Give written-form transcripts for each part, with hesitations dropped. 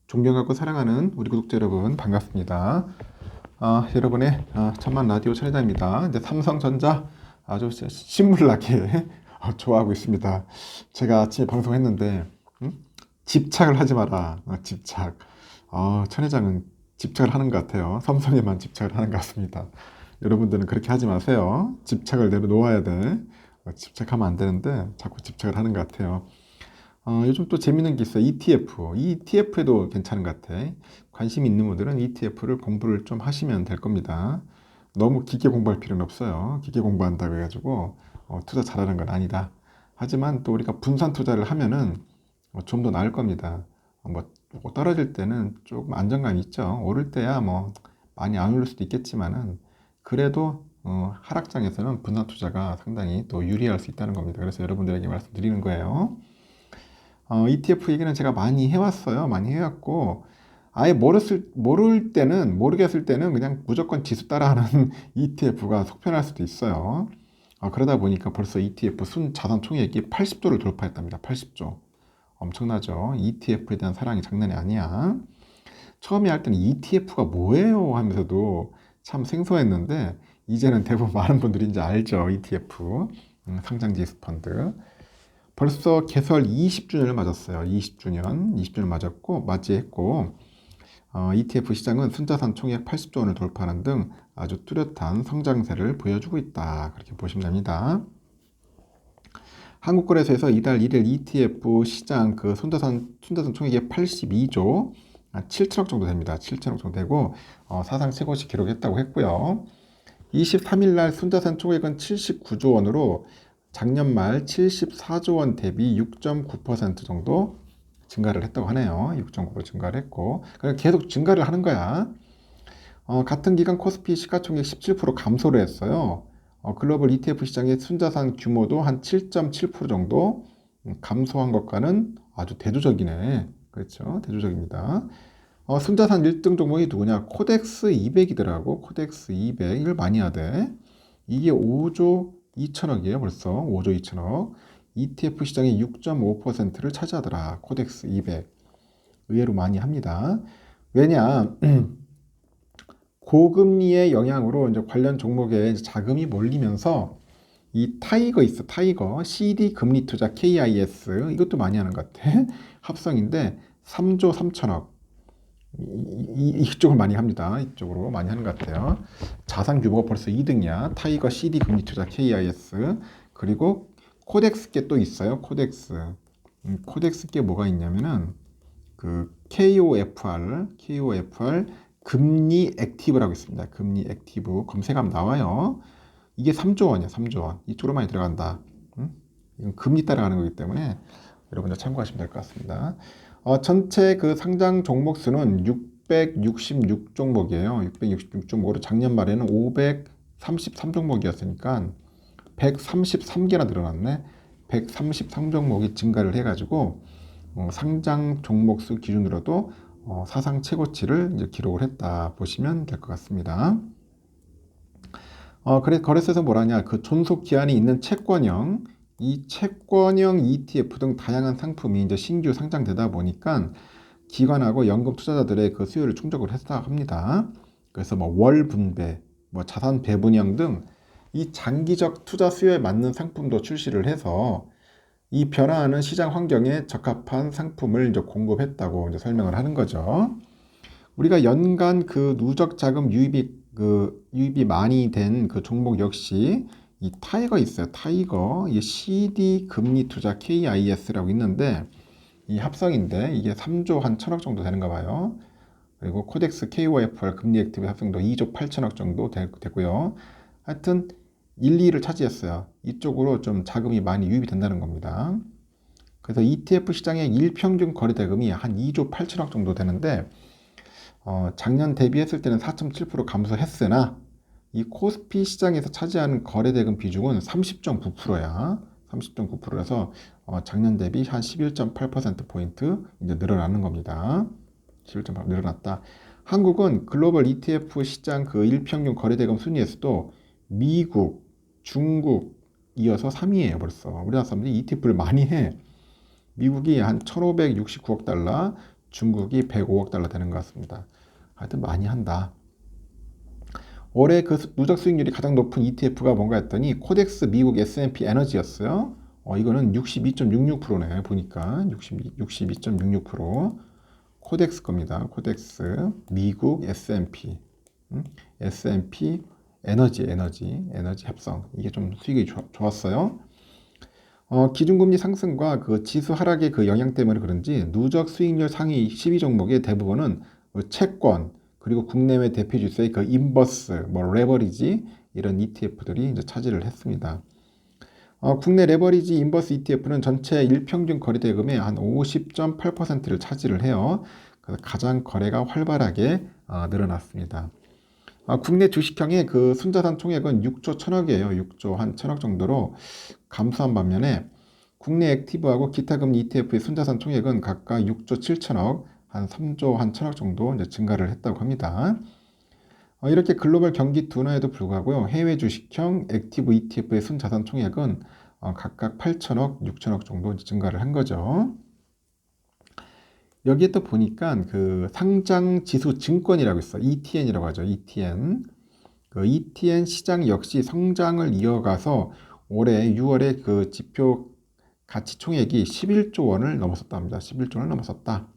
존경하고 사랑하는 우리 구독자 여러분 반갑습니다. 여러분의 천만 라디오 천혜자입니다. 이제 삼성전자 아주 신물나게 좋아하고 있습니다. 제가 아침에 방송했는데 집착을 하지 마라. 집착. 천혜자는 집착을 하는 것 같아요. 삼성에만 집착을 하는 것 같습니다. 여러분들은 그렇게 하지 마세요. 집착을 내려놓아야 돼. 집착하면 안 되는데 자꾸 집착을 하는 것 같아요. 요즘 또 재밌는 게 있어요. ETF. 이 ETF에도 괜찮은 것 같아. 관심 있는 분들은 ETF를 공부를 좀 하시면 될 겁니다. 너무 깊게 공부할 필요는 없어요. 깊게 공부한다고 해가지고 투자 잘하는 건 아니다. 하지만 또 우리가 분산 투자를 하면은 좀 더 나을 겁니다. 뭐 떨어질 때는 조금 안정감이 있죠. 오를 때야 뭐 많이 안 오를 수도 있겠지만은 그래도 하락장에서는 분산 투자가 상당히 또 유리할 수 있다는 겁니다. 그래서 여러분들에게 말씀드리는 거예요. ETF 얘기는 제가 많이 해왔어요. 많이 해왔고, 아예 모르겠을 때는 그냥 무조건 지수 따라하는 ETF가 속편할 수도 있어요. 그러다 보니까 벌써 ETF 순 자산 총액이 80조를 돌파했답니다. 80조. 엄청나죠? ETF에 대한 사랑이 장난이 아니야. 처음에 할 때는 ETF가 뭐예요? 하면서도 참 생소했는데, 이제는 대부분 많은 분들이 이제 알죠. ETF. 상장지수 펀드. 벌써 개설 20주년을 맞았어요. 20주년 맞았고, 맞이했고, ETF 시장은 순자산 총액 80조 원을 돌파하는 등 아주 뚜렷한 성장세를 보여주고 있다. 그렇게 보시면 됩니다. 한국거래소에서 이달 1일 ETF 시장 그 순자산 총액이 82조 7천억 정도 됩니다. 7천억 정도 되고, 사상 최고치 기록했다고 했고요. 23일 날 순자산 총액은 79조 원으로 작년 말 74조 원 대비 6.9% 정도 증가를 했다고 하네요. 6.9% 증가를 했고, 계속 증가를 하는 거야. 같은 기간 코스피 시가총액 17% 감소를 했어요. 글로벌 ETF 시장의 순자산 규모도 한 7.7% 정도 감소한 것과는 아주 대조적이네. 그렇죠. 대조적입니다. 순자산 1등 종목이 누구냐? 코덱스 200이더라고. 코덱스 200. 이걸 많이 하대. 이게 5조 2천억이에요. 벌써 5조 2천억. ETF 시장의 6.5%를 차지하더라. 코덱스 200. 의외로 많이 합니다. 왜냐? 고금리의 영향으로 이제 관련 종목에 자금이 몰리면서 이 타이거 있어. 타이거. CD 금리 투자 KIS. 이것도 많이 하는 것 같아. 합성인데 3조 3천억. 이쪽을 많이 합니다. 이쪽으로 많이 하는 것 같아요. 자산 규모가 벌써 2등이야. 타이거 CD 금리 투자 KIS. 그리고 코덱스 게 또 있어요. 코덱스. 코덱스 게 뭐가 있냐면은 그 KOFR 금리 액티브라고 있습니다. 금리 액티브 검색하면 나와요. 이게 3조 원이야. 3조 원. 이쪽으로 많이 들어간다. 이건 금리 따라가는 거기 때문에 여러분들 참고하시면 될 것 같습니다. 전체 그 상장 종목 수는 666종목이에요. 666종목으로 작년 말에는 533종목이었으니까 133개나 늘어났네. 133종목이 증가를 해가지고 상장 종목 수 기준으로도 사상 최고치를 이제 기록을 했다 보시면 될 것 같습니다. 거래소에서 뭐라냐? 그 존속 기한이 있는 채권형, 이 채권형 ETF 등 다양한 상품이 이제 신규 상장되다 보니까 기관하고 연금 투자자들의 그 수요를 충족을 했다 합니다. 그래서 뭐 월 분배, 뭐 자산 배분형 등 이 장기적 투자 수요에 맞는 상품도 출시를 해서 이 변화하는 시장 환경에 적합한 상품을 이제 공급했다고 이제 설명을 하는 거죠. 우리가 연간 그 누적 자금 유입이 많이 된 그 종목 역시 이 타이거 있어요. 타이거 이 CD 금리 투자 KIS라고 있는데 이 합성인데 이게 3조 한 천억 정도 되는가 봐요. 그리고 코덱스 KOFR 금리 액티브 합성도 2조 8천억 정도 되고요. 하여튼 1, 2를 차지했어요. 이쪽으로 좀 자금이 많이 유입이 된다는 겁니다. 그래서 ETF 시장의 일평균 거래 대금이 한 2조 8천억 정도 되는데 작년 대비했을 때는 4.7% 감소했으나 이 코스피 시장에서 차지하는 거래 대금 비중은 30.9%야. 30.9%라서 작년 대비 한 11.8%포인트 이제 늘어나는 겁니다. 11.8% 늘어났다. 한국은 글로벌 ETF 시장 그 일평균 거래대금 순위에서도 미국, 중국 이어서 3위예요. 벌써 우리나라 사람들이 ETF를 많이 해. 미국이 한 1,569억 달러, 중국이 105억 달러 되는 것 같습니다. 하여튼 많이 한다. 올해 그 누적 수익률이 가장 높은 ETF가 뭔가 했더니 코덱스 미국 S&P 에너지였어요. 이거는 62.66%네. 보니까 62.66% 코덱스 겁니다. 코덱스 미국 S&P S&P 에너지 합성. 이게 좀 수익이 좋았어요. 기준금리 상승과 그 지수 하락의 그 영향 때문에 그런지 누적 수익률 상위 12종목의 대부분은 그 채권 그리고 국내외 대표 지수의 그 인버스, 뭐 레버리지 이런 ETF들이 이제 차지를 했습니다. 국내 레버리지 인버스 ETF는 전체 일평균 거래 대금의 한 50.8%를 차지를 해요. 그래서 가장 거래가 활발하게 늘어났습니다. 국내 주식형의 그 순자산 총액은 6조 1000억이에요. 6조 한 1000억 정도로 감소한 반면에 국내 액티브하고 기타 금리 ETF의 순자산 총액은 각각 6조 7천억, 한 3조 한 1000억 정도 이제 증가를 했다고 합니다. 이렇게 글로벌 경기 둔화에도 불구하고요. 해외 주식형 액티브 ETF의 순자산 총액은 각각 8천억, 6천억 정도 증가를 한 거죠. 여기에 또 보니까 그 상장 지수 증권이라고 있어. ETN이라고 하죠. ETN. 그 ETN 시장 역시 성장을 이어가서 올해 6월에 그 지표 가치 총액이 11조 원을 넘어섰답니다. 11조 원을 넘어섰다.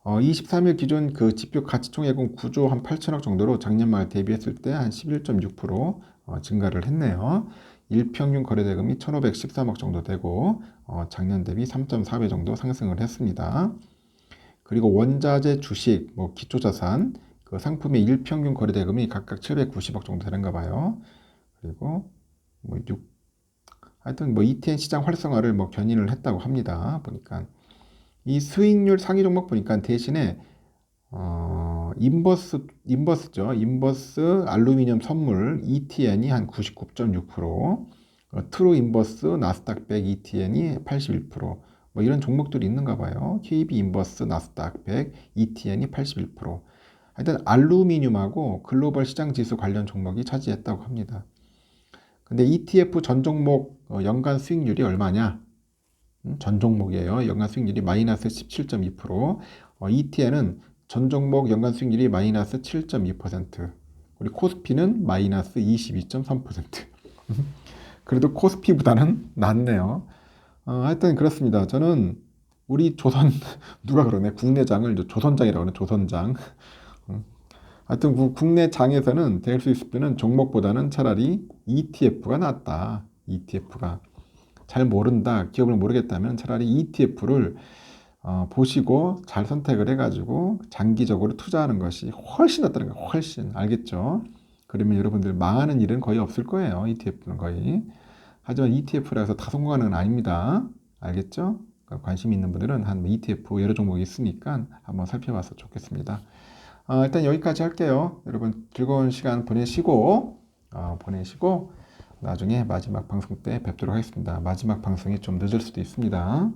23일 기준 그 지표 가치 총액은 9조 한 8천억 정도로 작년 말 대비했을 때 한 11.6% 증가를 했네요. 일평균 거래대금이 1,513억 정도 되고 작년 대비 3.4배 정도 상승을 했습니다. 그리고 원자재, 주식, 뭐 기초자산 그 상품의 일평균 거래대금이 각각 790억 정도 되는가 봐요. 그리고 뭐 하여튼 뭐 ETN 시장 활성화를 뭐 견인을 했다고 합니다. 보니까 이 수익률 상위 종목 보니까 대신에 인버스죠. 인버스 알루미늄 선물 ETN이 한 99.6%, 트루 인버스 나스닥 100 ETN이 81%, 뭐 이런 종목들이 있는가 봐요. KB 인버스 나스닥 100 ETN이 81%. 하여튼 알루미늄하고 글로벌 시장 지수 관련 종목이 차지했다고 합니다. 근데 ETF 전 종목 연간 수익률이 얼마냐? 전 종목이에요. 연간 수익률이 마이너스 17.2%. ETN은 전 종목 연간 수익률이 마이너스 7.2%. 우리 코스피는 마이너스 22.3%. 그래도 코스피보다는 낫네요. 하여튼 그렇습니다. 저는 우리 조선 누가 그러네. 국내장을 조선장이라고 하네. 조선장. 하여튼 국내 장에서는 될 수 있을 때는 종목보다는 차라리 ETF가 낫다. ETF가. 잘 모른다, 기업을 모르겠다면 차라리 ETF를 보시고 잘 선택을 해가지고 장기적으로 투자하는 것이 훨씬 낫다는 거예요. 훨씬. 알겠죠? 그러면 여러분들 망하는 일은 거의 없을 거예요. ETF는 거의. 하지만 ETF라 해서 다 성공하는 건 아닙니다. 알겠죠? 그러니까 관심 있는 분들은 한 ETF 여러 종목이 있으니까 한번 살펴봐서 좋겠습니다. 일단 여기까지 할게요. 여러분 즐거운 시간 보내시고 나중에 마지막 방송 때 뵙도록 하겠습니다. 마지막 방송이 좀 늦을 수도 있습니다.